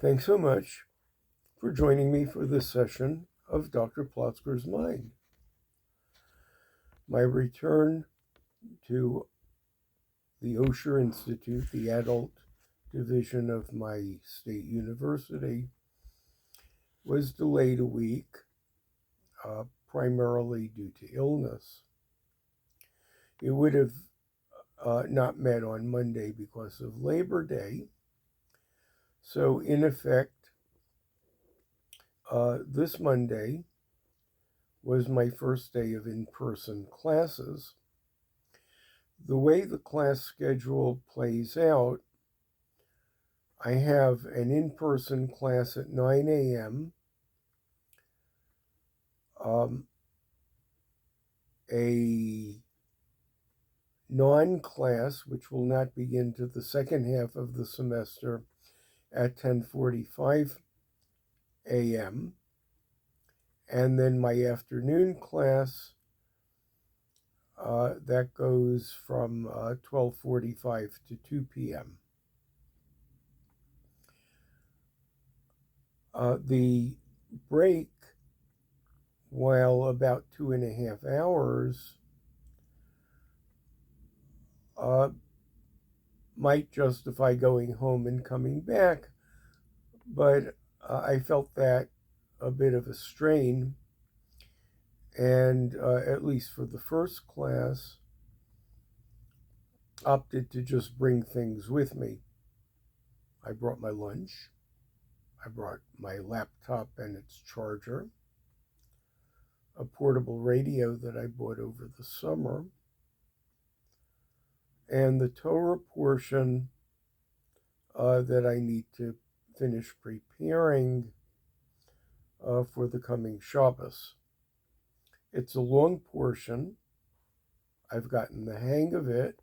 Thanks so much for joining me for this session of Dr. Plotzker's Mind. My return to the Osher Institute, the adult division of my state university, was delayed a week, primarily due to illness. It would have not met on Monday because of Labor Day. So, in effect, this Monday was my first day of in-person classes. The way the class schedule plays out, I have an in-person class at 9 a.m., a non-class, which will not begin to the second half of the semester, at 10:45 a.m., and then my afternoon class that goes from 12:45 to 2 p.m. The break, while about 2.5 hours, might justify going home and coming back, but I felt that a bit of a strain, and at least for the first class, opted to just bring things with me. I brought my lunch, I brought my laptop and its charger, a portable radio that I bought over the summer, and the Torah portion that I need to finish preparing for the coming Shabbos. It's a long portion. I've gotten the hang of it,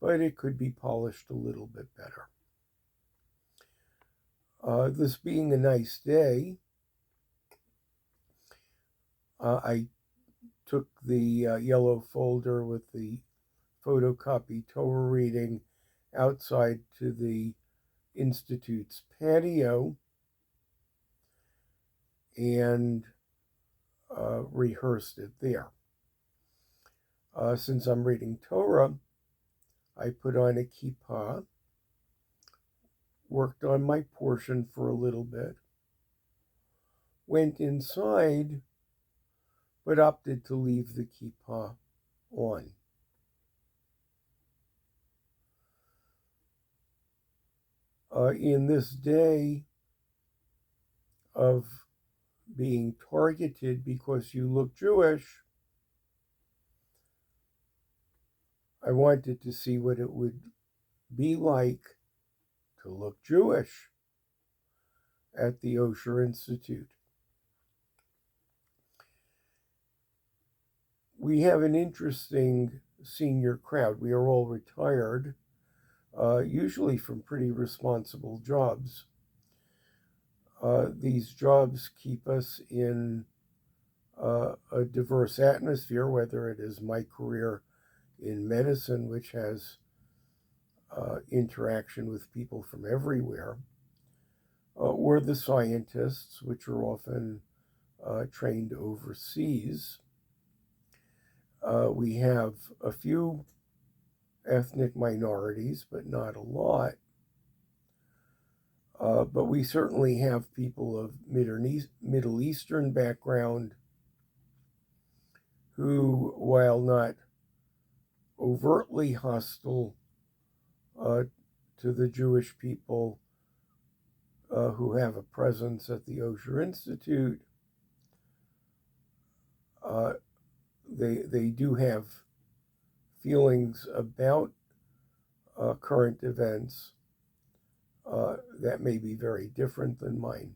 but it could be polished a little bit better. This being a nice day, I took the yellow folder with the photocopy Torah reading outside to the Institute's patio and rehearsed it there. Since I'm reading Torah, I put on a kippah, worked on my portion for a little bit, went inside, but opted to leave the kippah on. In this day of being targeted because you look Jewish, I wanted to see what it would be like to look Jewish at the Osher Institute. We have an interesting senior crowd. We are all retired, usually from pretty responsible jobs. These jobs keep us in a diverse atmosphere, whether it is my career in medicine, which has interaction with people from everywhere, or the scientists, which are often trained overseas. We have a few ethnic minorities, but not a lot. But we certainly have people of Middle Eastern background who, while not overtly hostile to the Jewish people who have a presence at the Osher Institute, they do have feelings about current events that may be very different than mine.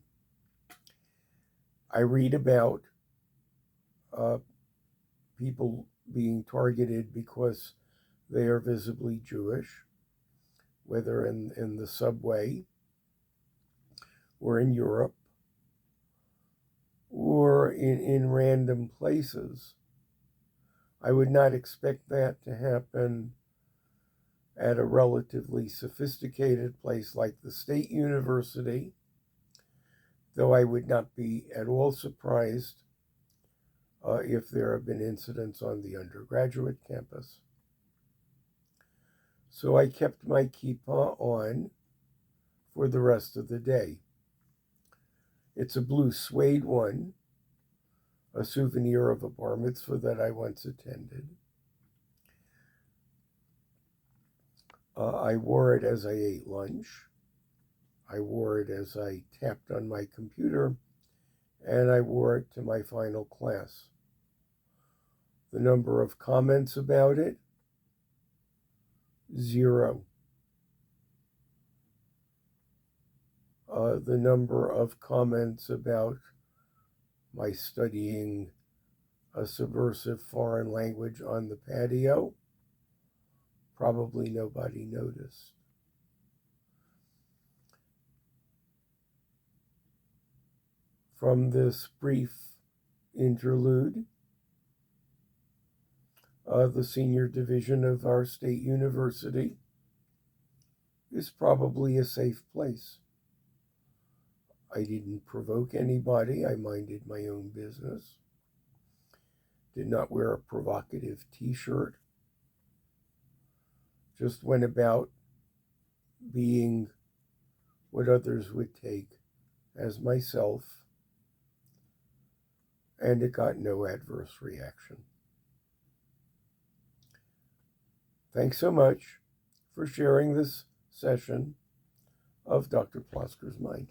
I read about people being targeted because they are visibly Jewish, whether in the subway or in Europe or in random places. I would not expect that to happen at a relatively sophisticated place like the State University, though I would not be at all surprised if there have been incidents on the undergraduate campus. So I kept my kippah on for the rest of the day. It's a blue suede one, a souvenir of a bar mitzvah that I once attended. I wore it as I ate lunch. I wore it as I tapped on my computer, and I wore it to my final class. The number of comments about it, 0. The number of comments about my studying a subversive foreign language on the patio, probably nobody noticed. From this brief interlude, the senior division of our state university is probably a safe place. I didn't provoke anybody. I minded my own business. Did not wear a provocative t-shirt. Just went about being what others would take as myself, and it got no adverse reaction. Thanks so much for sharing this session of Dr. Plotzker's Mind.